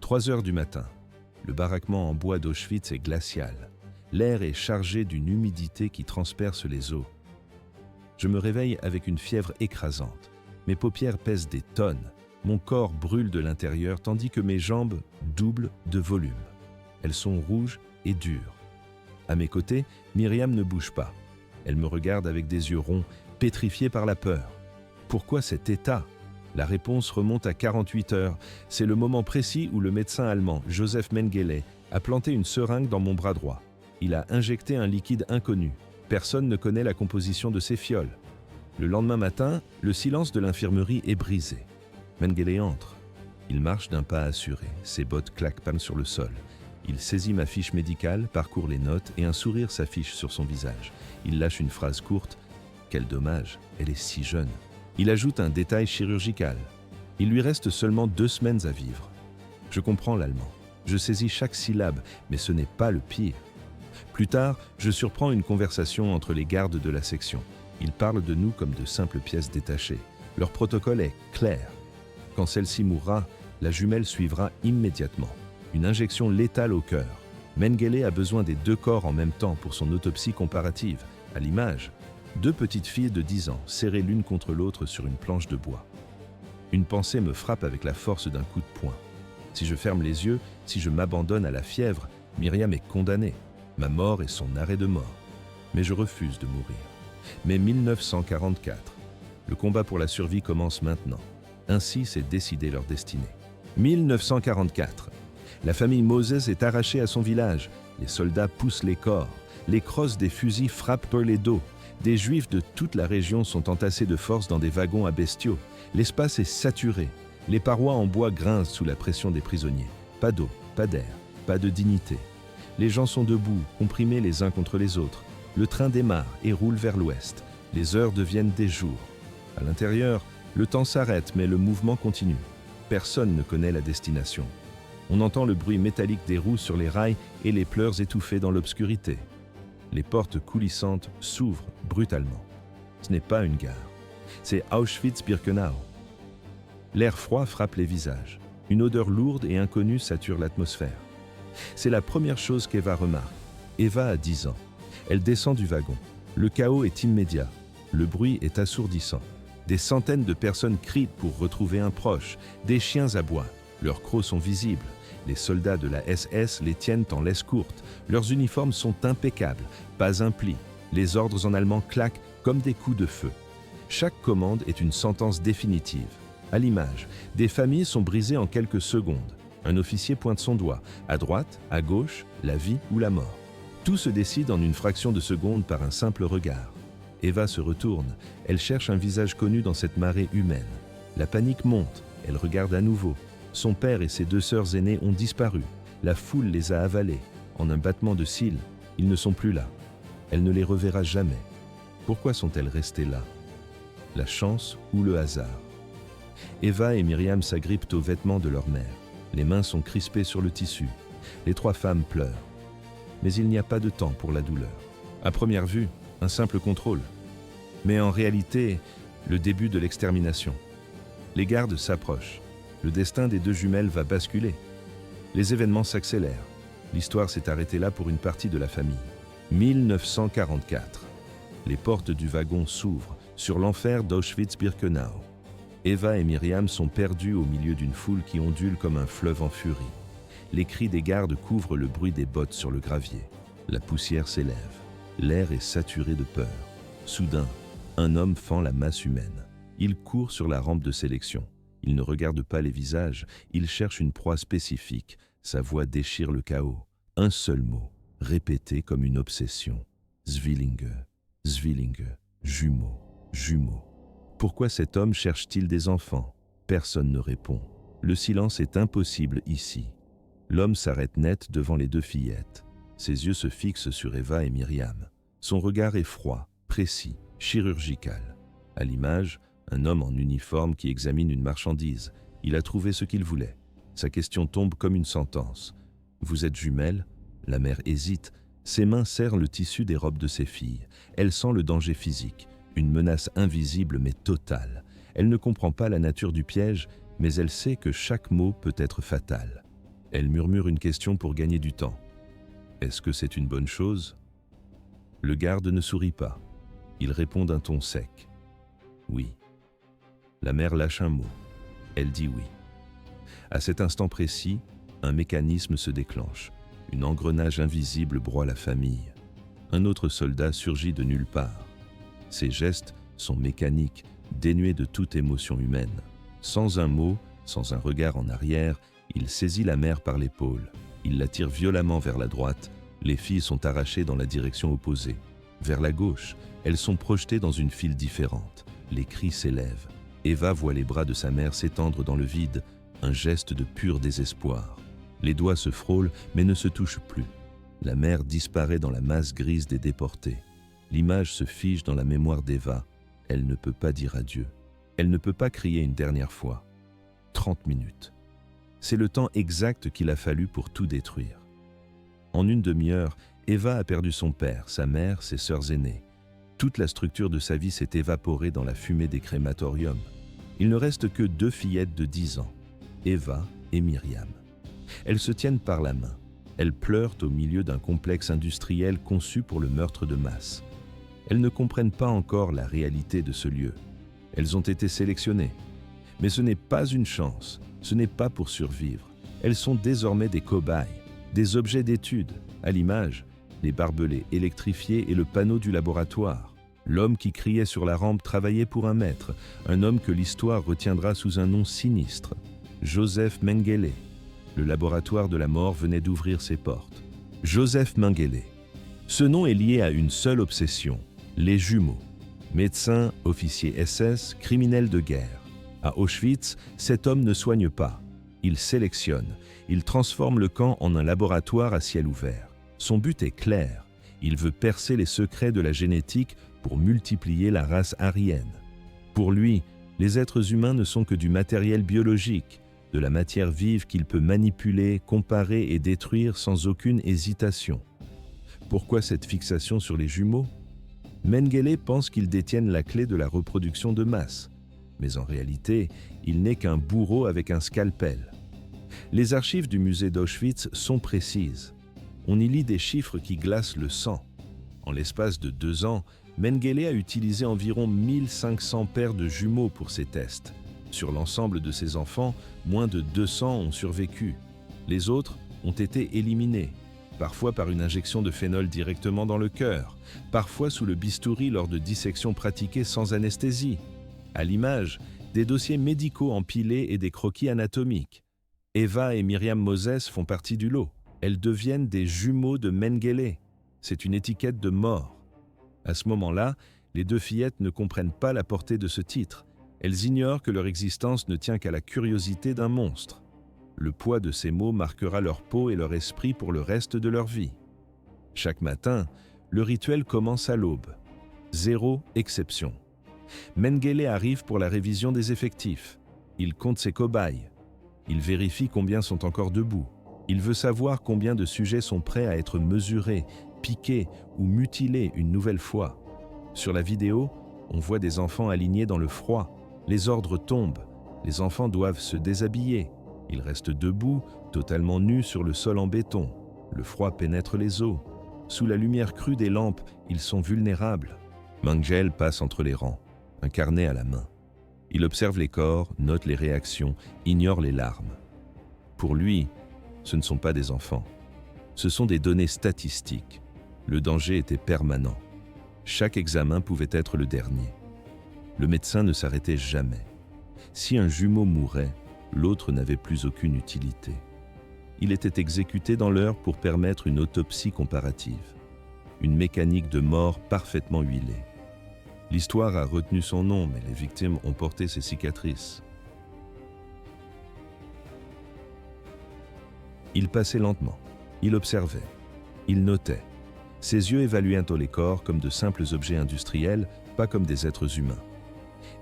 3 heures du matin. Le baraquement en bois d'Auschwitz est glacial. L'air est chargé d'une humidité qui transperce les os. Je me réveille avec une fièvre écrasante. Mes paupières pèsent des tonnes. Mon corps brûle de l'intérieur tandis que mes jambes doublent de volume. Elles sont rouges et dures. À mes côtés, Myriam ne bouge pas. Elle me regarde avec des yeux ronds, pétrifiée par la peur. Pourquoi cet état ? La réponse remonte à 48 heures. C'est le moment précis où le médecin allemand, Joseph Mengele, a planté une seringue dans mon bras droit. Il a injecté un liquide inconnu. Personne ne connaît la composition de ces fioles. Le lendemain matin, le silence de l'infirmerie est brisé. Mengele entre. Il marche d'un pas assuré. Ses bottes claquent sur le sol. Il saisit ma fiche médicale, parcourt les notes et un sourire s'affiche sur son visage. Il lâche une phrase courte. « Quel dommage, elle est si jeune ». Il ajoute un détail chirurgical. Il lui reste seulement 2 semaines à vivre. Je comprends l'allemand. Je saisis chaque syllabe, mais ce n'est pas le pire. Plus tard, je surprends une conversation entre les gardes de la section. Ils parlent de nous comme de simples pièces détachées. Leur protocole est clair. Quand celle-ci mourra, la jumelle suivra immédiatement. Une injection létale au cœur. Mengele a besoin des 2 corps en même temps pour son autopsie comparative. À l'image, 2 petites filles de 10 ans, serrées l'une contre l'autre sur une planche de bois. Une pensée me frappe avec la force d'un coup de poing. Si je ferme les yeux, si je m'abandonne à la fièvre, Myriam est condamnée. Ma mort est son arrêt de mort. Mais je refuse de mourir. Mais 1944. Le combat pour la survie commence maintenant. Ainsi s'est décidé leur destinée. 1944. La famille Moses est arrachée à son village. Les soldats poussent les corps. Les crosses des fusils frappent par les dos. Des Juifs de toute la région sont entassés de force dans des wagons à bestiaux. L'espace est saturé. Les parois en bois grincent sous la pression des prisonniers. Pas d'eau, pas d'air, pas de dignité. Les gens sont debout, comprimés les uns contre les autres. Le train démarre et roule vers l'ouest. Les heures deviennent des jours. À l'intérieur, le temps s'arrête, mais le mouvement continue. Personne ne connaît la destination. On entend le bruit métallique des roues sur les rails et les pleurs étouffés dans l'obscurité. Les portes coulissantes s'ouvrent brutalement. Ce n'est pas une gare. C'est Auschwitz-Birkenau. L'air froid frappe les visages. Une odeur lourde et inconnue sature l'atmosphère. C'est la première chose qu'Eva remarque. Eva a 10 ans. Elle descend du wagon. Le chaos est immédiat. Le bruit est assourdissant. Des centaines de personnes crient pour retrouver un proche. Des chiens aboient. Leurs crocs sont visibles. Les soldats de la SS les tiennent en laisse courte. Leurs uniformes sont impeccables, pas un pli. Les ordres en allemand claquent comme des coups de feu. Chaque commande est une sentence définitive. À l'image, des familles sont brisées en quelques secondes. Un officier pointe son doigt. À droite, à gauche, la vie ou la mort. Tout se décide en une fraction de seconde par un simple regard. Eva se retourne. Elle cherche un visage connu dans cette marée humaine. La panique monte. Elle regarde à nouveau. Son père et ses 2 sœurs aînées ont disparu. La foule les a avalés. En un battement de cils, ils ne sont plus là. Elle ne les reverra jamais. Pourquoi sont-elles restées là? La chance ou le hasard? Eva et Myriam s'agrippent aux vêtements de leur mère. Les mains sont crispées sur le tissu. Les 3 femmes pleurent. Mais il n'y a pas de temps pour la douleur. À première vue, un simple contrôle. Mais en réalité, le début de l'extermination. Les gardes s'approchent. Le destin des 2 jumelles va basculer. Les événements s'accélèrent. L'histoire s'est arrêtée là pour une partie de la famille. 1944. Les portes du wagon s'ouvrent sur l'enfer d'Auschwitz-Birkenau. Eva et Myriam sont perdues au milieu d'une foule qui ondule comme un fleuve en furie. Les cris des gardes couvrent le bruit des bottes sur le gravier. La poussière s'élève. L'air est saturé de peur. Soudain, un homme fend la masse humaine. Il court sur la rampe de sélection. Il ne regarde pas les visages, il cherche une proie spécifique. Sa voix déchire le chaos. Un seul mot, répété comme une obsession. Zwillinge, Zwillinge, jumeaux, jumeaux. Pourquoi cet homme cherche-t-il des enfants? Personne ne répond. Le silence est impossible ici. L'homme s'arrête net devant les 2 fillettes. Ses yeux se fixent sur Eva et Myriam. Son regard est froid, précis, chirurgical. À l'image, un homme en uniforme qui examine une marchandise. Il a trouvé ce qu'il voulait. Sa question tombe comme une sentence. Vous êtes jumelles? La mère hésite. Ses mains serrent le tissu des robes de ses filles. Elle sent le danger physique, une menace invisible mais totale. Elle ne comprend pas la nature du piège, mais elle sait que chaque mot peut être fatal. Elle murmure une question pour gagner du temps. Est-ce que c'est une bonne chose? Le garde ne sourit pas. Il répond d'un ton sec. Oui. La mère lâche un mot. Elle dit oui. À cet instant précis, un mécanisme se déclenche. Un engrenage invisible broie la famille. Un autre soldat surgit de nulle part. Ses gestes sont mécaniques, dénués de toute émotion humaine. Sans un mot, sans un regard en arrière, il saisit la mère par l'épaule. Il la tire violemment vers la droite. Les filles sont arrachées dans la direction opposée. Vers la gauche, elles sont projetées dans une file différente. Les cris s'élèvent. Eva voit les bras de sa mère s'étendre dans le vide, un geste de pur désespoir. Les doigts se frôlent mais ne se touchent plus. La mère disparaît dans la masse grise des déportés. L'image se fige dans la mémoire d'Eva. Elle ne peut pas dire adieu. Elle ne peut pas crier une dernière fois. 30 minutes. C'est le temps exact qu'il a fallu pour tout détruire. En une demi-heure, Eva a perdu son père, sa mère, ses sœurs aînées. Toute la structure de sa vie s'est évaporée dans la fumée des crématoriums. Il ne reste que 2 fillettes de 10 ans, Eva et Myriam. Elles se tiennent par la main. Elles pleurent au milieu d'un complexe industriel conçu pour le meurtre de masse. Elles ne comprennent pas encore la réalité de ce lieu. Elles ont été sélectionnées. Mais ce n'est pas une chance, ce n'est pas pour survivre. Elles sont désormais des cobayes, des objets d'étude, à l'image, les barbelés électrifiés et le panneau du laboratoire. L'homme qui criait sur la rampe travaillait pour un maître, un homme que l'histoire retiendra sous un nom sinistre, Joseph Mengele. Le laboratoire de la mort venait d'ouvrir ses portes. Joseph Mengele. Ce nom est lié à une seule obsession, les jumeaux. Médecin, officier SS, criminel de guerre. À Auschwitz, cet homme ne soigne pas. Il sélectionne. Il transforme le camp en un laboratoire à ciel ouvert. Son but est clair. Il veut percer les secrets de la génétique pour multiplier la race aryenne. Pour lui, les êtres humains ne sont que du matériel biologique, de la matière vive qu'il peut manipuler, comparer et détruire sans aucune hésitation. Pourquoi cette fixation sur les jumeaux? Mengele pense qu'ils détiennent la clé de la reproduction de masse. Mais en réalité, il n'est qu'un bourreau avec un scalpel. Les archives du musée d'Auschwitz sont précises. On y lit des chiffres qui glacent le sang. En l'espace de 2 ans, Mengele a utilisé environ 1500 paires de jumeaux pour ses tests. Sur l'ensemble de ses enfants, moins de 200 ont survécu. Les autres ont été éliminés, parfois par une injection de phénol directement dans le cœur, parfois sous le bistouri lors de dissections pratiquées sans anesthésie. À l'image, des dossiers médicaux empilés et des croquis anatomiques. Eva et Myriam Moses font partie du lot. Elles deviennent des jumeaux de Mengele. C'est une étiquette de mort. À ce moment-là, les 2 fillettes ne comprennent pas la portée de ce titre. Elles ignorent que leur existence ne tient qu'à la curiosité d'un monstre. Le poids de ces mots marquera leur peau et leur esprit pour le reste de leur vie. Chaque matin, le rituel commence à l'aube. 0 exception. Mengele arrive pour la révision des effectifs. Il compte ses cobayes. Il vérifie combien sont encore debout. Il veut savoir combien de sujets sont prêts à être mesurés, piqués ou mutilés une nouvelle fois. Sur la vidéo, on voit des enfants alignés dans le froid. Les ordres tombent. Les enfants doivent se déshabiller. Ils restent debout, totalement nus sur le sol en béton. Le froid pénètre les os. Sous la lumière crue des lampes, ils sont vulnérables. Mengele passe entre les rangs, un carnet à la main. Il observe les corps, note les réactions, ignore les larmes. Pour lui, ce ne sont pas des enfants. Ce sont des données statistiques. Le danger était permanent. Chaque examen pouvait être le dernier. Le médecin ne s'arrêtait jamais. Si un jumeau mourait, l'autre n'avait plus aucune utilité. Il était exécuté dans l'heure pour permettre une autopsie comparative. Une mécanique de mort parfaitement huilée. L'histoire a retenu son nom, mais les victimes ont porté ses cicatrices. Il passait lentement. Il observait. Il notait. Ses yeux évaluaient les corps comme de simples objets industriels, pas comme des êtres humains.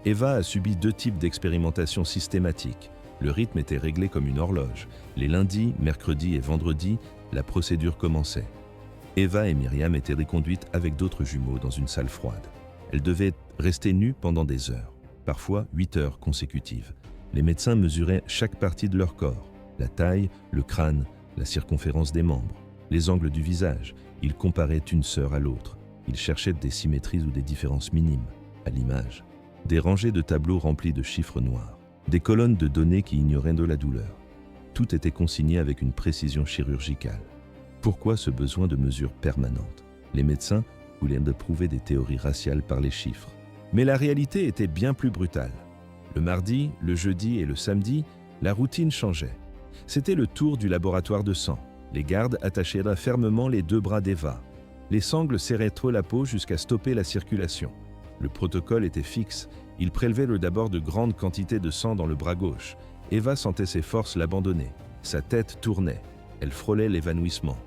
Eva a subi 2 types d'expérimentation systématiques. Le rythme était réglé comme une horloge. Les lundis, mercredis et vendredis, la procédure commençait. Eva et Myriam étaient reconduites avec d'autres jumeaux dans une salle froide. Elles devaient rester nues pendant des heures, parfois 8 heures consécutives. Les médecins mesuraient chaque partie de leur corps. La taille, le crâne, la circonférence des membres, les angles du visage. Il comparait une sœur à l'autre. Il cherchait des symétries ou des différences minimes, à l'image. Des rangées de tableaux remplis de chiffres noirs. Des colonnes de données qui ignoraient de la douleur. Tout était consigné avec une précision chirurgicale. Pourquoi ce besoin de mesures permanentes? Les médecins voulaient prouver des théories raciales par les chiffres. Mais la réalité était bien plus brutale. Le mardi, le jeudi et le samedi, la routine changeait. C'était le tour du laboratoire de sang. Les gardes attachaient fermement les deux bras d'Eva. Les sangles serraient trop la peau jusqu'à stopper la circulation. Le protocole était fixe. Il prélevait d'abord de grandes quantités de sang dans le bras gauche. Eva sentait ses forces l'abandonner. Sa tête tournait. Elle frôlait l'évanouissement.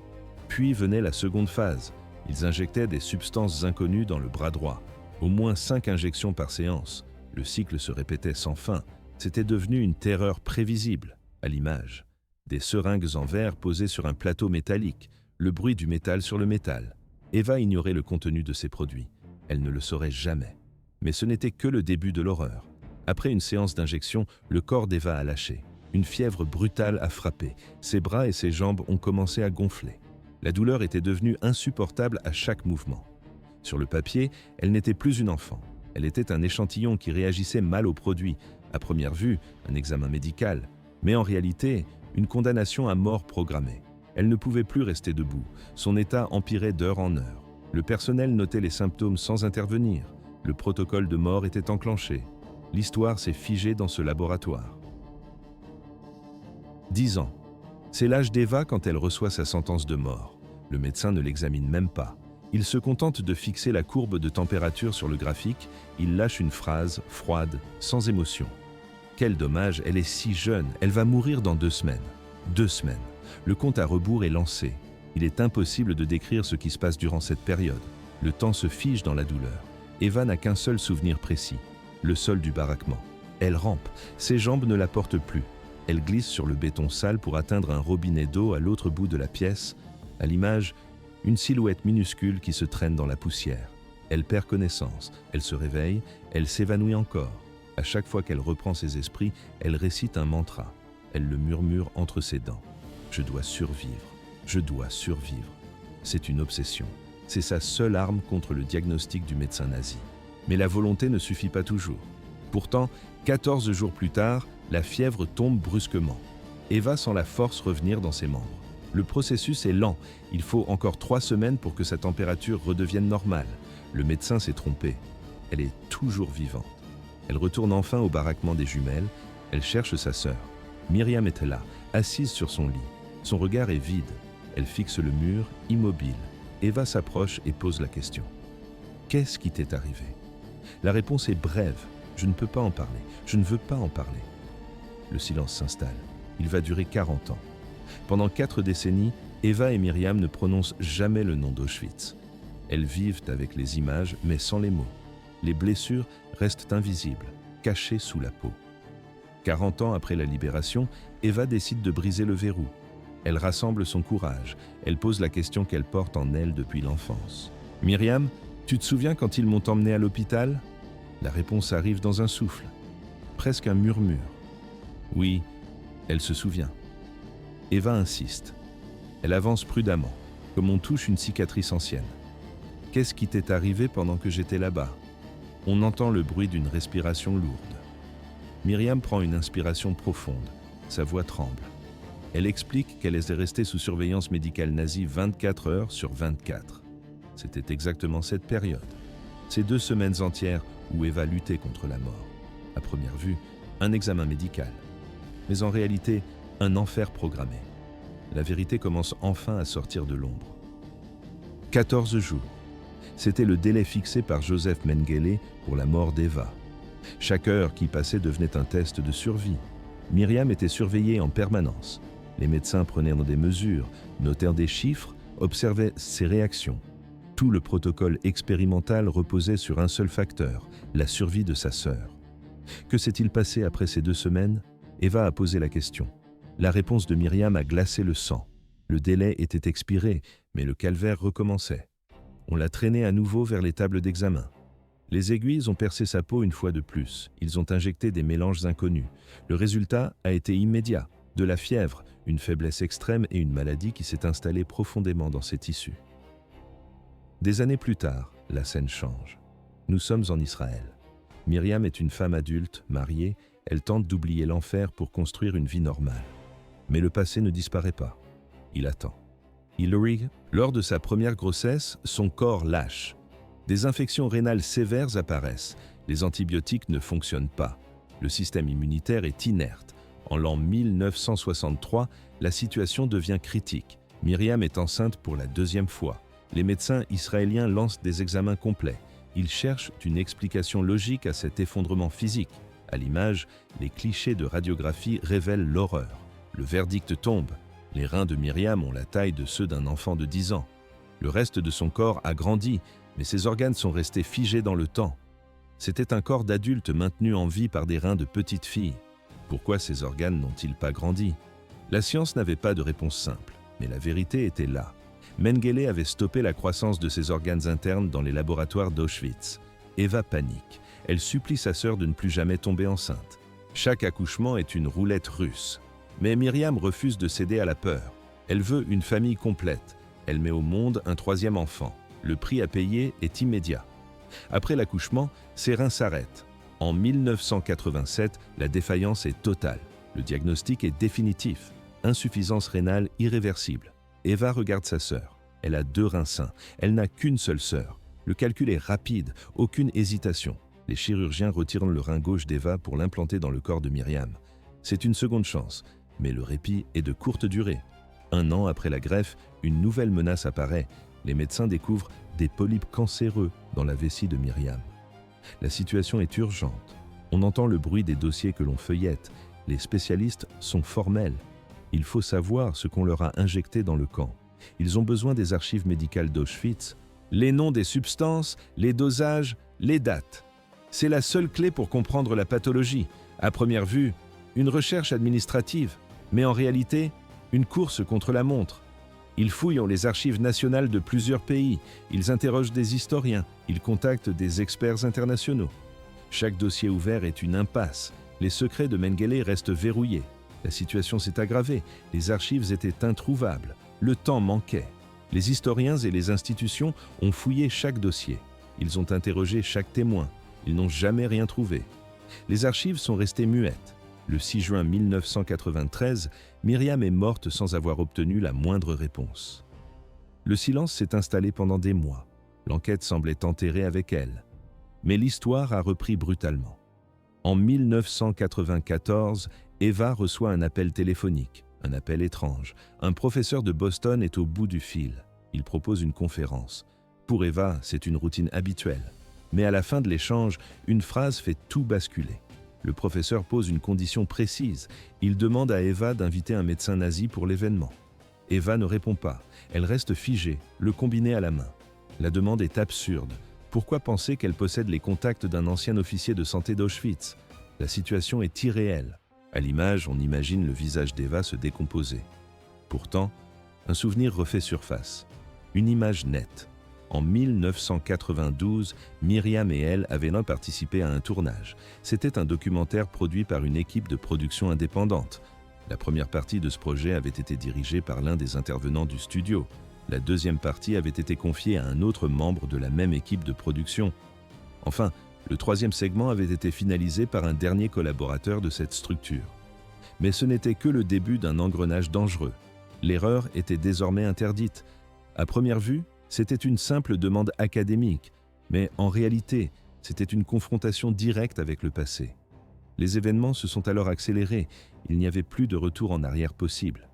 Puis venait la seconde phase. Ils injectaient des substances inconnues dans le bras droit. Au moins 5 injections par séance. Le cycle se répétait sans fin. C'était devenu une terreur prévisible, à l'image. Des seringues en verre posées sur un plateau métallique. Le bruit du métal sur le métal. Eva ignorait le contenu de ces produits. Elle ne le saurait jamais. Mais ce n'était que le début de l'horreur. Après une séance d'injection, le corps d'Eva a lâché. Une fièvre brutale a frappé. Ses bras et ses jambes ont commencé à gonfler. La douleur était devenue insupportable à chaque mouvement. Sur le papier, elle n'était plus une enfant. Elle était un échantillon qui réagissait mal aux produits. À première vue, un examen médical. Mais en réalité, une condamnation à mort programmée. Elle ne pouvait plus rester debout. Son état empirait d'heure en heure. Le personnel notait les symptômes sans intervenir. Le protocole de mort était enclenché. L'histoire s'est figée dans ce laboratoire. 10 ans. C'est l'âge d'Eva quand elle reçoit sa sentence de mort. Le médecin ne l'examine même pas. Il se contente de fixer la courbe de température sur le graphique. Il lâche une phrase froide, sans émotion. Quel dommage, elle est si jeune. Elle va mourir dans 2 semaines. 2 semaines. Le compte à rebours est lancé. Il est impossible de décrire ce qui se passe durant cette période. Le temps se fige dans la douleur. Eva n'a qu'un seul souvenir précis, le sol du baraquement. Elle rampe, ses jambes ne la portent plus. Elle glisse sur le béton sale pour atteindre un robinet d'eau à l'autre bout de la pièce. À l'image, une silhouette minuscule qui se traîne dans la poussière. Elle perd connaissance, elle se réveille, elle s'évanouit encore. À chaque fois qu'elle reprend ses esprits, elle récite un mantra. Elle le murmure entre ses dents. Je dois survivre, je dois survivre. C'est une obsession. C'est sa seule arme contre le diagnostic du médecin nazi. Mais la volonté ne suffit pas toujours. Pourtant, 14 jours plus tard, la fièvre tombe brusquement. Eva sent la force revenir dans ses membres. Le processus est lent. Il faut encore 3 semaines pour que sa température redevienne normale. Le médecin s'est trompé. Elle est toujours vivante. Elle retourne enfin au baraquement des jumelles. Elle cherche sa sœur. Myriam était là, assise sur son lit. Son regard est vide. Elle fixe le mur, immobile. Eva s'approche et pose la question. Qu'est-ce qui t'est arrivé? La réponse est brève. Je ne peux pas en parler. Je ne veux pas en parler. Le silence s'installe. Il va durer 40 ans. Pendant 4 décennies, Eva et Myriam ne prononcent jamais le nom d'Auschwitz. Elles vivent avec les images, mais sans les mots. Les blessures restent invisibles, cachées sous la peau. 40 ans après la libération, Eva décide de briser le verrou. Elle rassemble son courage. Elle pose la question qu'elle porte en elle depuis l'enfance. « Myriam, tu te souviens quand ils m'ont emmenée à l'hôpital ?» La réponse arrive dans un souffle, presque un murmure. Oui, elle se souvient. Eva insiste. Elle avance prudemment, comme on touche une cicatrice ancienne. « Qu'est-ce qui t'est arrivé pendant que j'étais là-bas ?» On entend le bruit d'une respiration lourde. Myriam prend une inspiration profonde. Sa voix tremble. Elle explique qu'elle est restée sous surveillance médicale nazie 24 heures sur 24. C'était exactement cette période. Ces 2 semaines entières où Eva luttait contre la mort. À première vue, un examen médical. Mais en réalité, un enfer programmé. La vérité commence enfin à sortir de l'ombre. 14 jours. C'était le délai fixé par Joseph Mengele pour la mort d'Eva. Chaque heure qui passait devenait un test de survie. Myriam était surveillée en permanence. Les médecins prenaient des mesures, notèrent des chiffres, observaient ses réactions. Tout le protocole expérimental reposait sur un seul facteur, la survie de sa sœur. Que s'est-il passé après ces 2 semaines? Eva a posé la question. La réponse de Myriam a glacé le sang. Le délai était expiré, mais le calvaire recommençait. On l'a traînée à nouveau vers les tables d'examen. Les aiguilles ont percé sa peau une fois de plus. Ils ont injecté des mélanges inconnus. Le résultat a été immédiat. de la fièvre, une faiblesse extrême et une maladie qui s'est installée profondément dans ses tissus. Des années plus tard, la scène change. Nous sommes en Israël. Myriam est une femme adulte, mariée, elle tente d'oublier l'enfer pour construire une vie normale. Mais le passé ne disparaît pas. Il attend. Hillary, lors de sa première grossesse, son corps lâche. Des infections rénales sévères apparaissent. Les antibiotiques ne fonctionnent pas. Le système immunitaire est inerte. En l'an 1963, la situation devient critique. Myriam est enceinte pour la deuxième fois. Les médecins israéliens lancent des examens complets. Ils cherchent une explication logique à cet effondrement physique. À l'image, les clichés de radiographie révèlent l'horreur. Le verdict tombe. Les reins de Myriam ont la taille de ceux d'un enfant de 10 ans. Le reste de son corps a grandi, mais ses organes sont restés figés dans le temps. C'était un corps d'adulte maintenu en vie par des reins de petite fille. Pourquoi ces organes n'ont-ils pas grandi? La science n'avait pas de réponse simple, mais la vérité était là. Mengele avait stoppé la croissance de ses organes internes dans les laboratoires d'Auschwitz. Eva panique. Elle supplie sa sœur de ne plus jamais tomber enceinte. Chaque accouchement est une roulette russe. Mais Myriam refuse de céder à la peur. Elle veut une famille complète. Elle met au monde un troisième enfant. Le prix à payer est immédiat. Après l'accouchement, ses reins s'arrêtent. En 1987, la défaillance est totale. Le diagnostic est définitif. Insuffisance rénale irréversible. Eva regarde sa sœur. Elle a 2 reins sains. Elle n'a qu'une seule sœur. Le calcul est rapide, aucune hésitation. Les chirurgiens retirent le rein gauche d'Eva pour l'implanter dans le corps de Myriam. C'est une seconde chance, mais le répit est de courte durée. 1 an après la greffe, une nouvelle menace apparaît. Les médecins découvrent des polypes cancéreux dans la vessie de Myriam. La situation est urgente. On entend le bruit des dossiers que l'on feuillette. Les spécialistes sont formels. Il faut savoir ce qu'on leur a injecté dans le camp. Ils ont besoin des archives médicales d'Auschwitz, les noms des substances, les dosages, les dates. C'est la seule clé pour comprendre la pathologie. À première vue, une recherche administrative, mais en réalité, une course contre la montre. Ils fouillent les archives nationales de plusieurs pays, ils interrogent des historiens, ils contactent des experts internationaux. Chaque dossier ouvert est une impasse. Les secrets de Mengele restent verrouillés. La situation s'est aggravée, les archives étaient introuvables, le temps manquait. Les historiens et les institutions ont fouillé chaque dossier. Ils ont interrogé chaque témoin. Ils n'ont jamais rien trouvé. Les archives sont restées muettes. Le 6 juin 1993, Myriam est morte sans avoir obtenu la moindre réponse. Le silence s'est installé pendant des mois. L'enquête semblait enterrée avec elle. Mais l'histoire a repris brutalement. En 1994, Eva reçoit un appel téléphonique, un appel étrange. Un professeur de Boston est au bout du fil. Il propose une conférence. Pour Eva, c'est une routine habituelle. Mais à la fin de l'échange, une phrase fait tout basculer. Le professeur pose une condition précise. Il demande à Eva d'inviter un médecin nazi pour l'événement. Eva ne répond pas. Elle reste figée, le combiné à la main. La demande est absurde. Pourquoi penser qu'elle possède les contacts d'un ancien officier de santé d'Auschwitz? La situation est irréelle. À l'image, on imagine le visage d'Eva se décomposer. Pourtant, un souvenir refait surface. Une image nette. En 1992, Myriam et elle avaient participé à un tournage. C'était un documentaire produit par une équipe de production indépendante. La première partie de ce projet avait été dirigée par l'un des intervenants du studio. La deuxième partie avait été confiée à un autre membre de la même équipe de production. Enfin, le troisième segment avait été finalisé par un dernier collaborateur de cette structure. Mais ce n'était que le début d'un engrenage dangereux. L'erreur était désormais interdite. À première vue, c'était une simple demande académique, mais en réalité, c'était une confrontation directe avec le passé. Les événements se sont alors accélérés, il n'y avait plus de retour en arrière possible.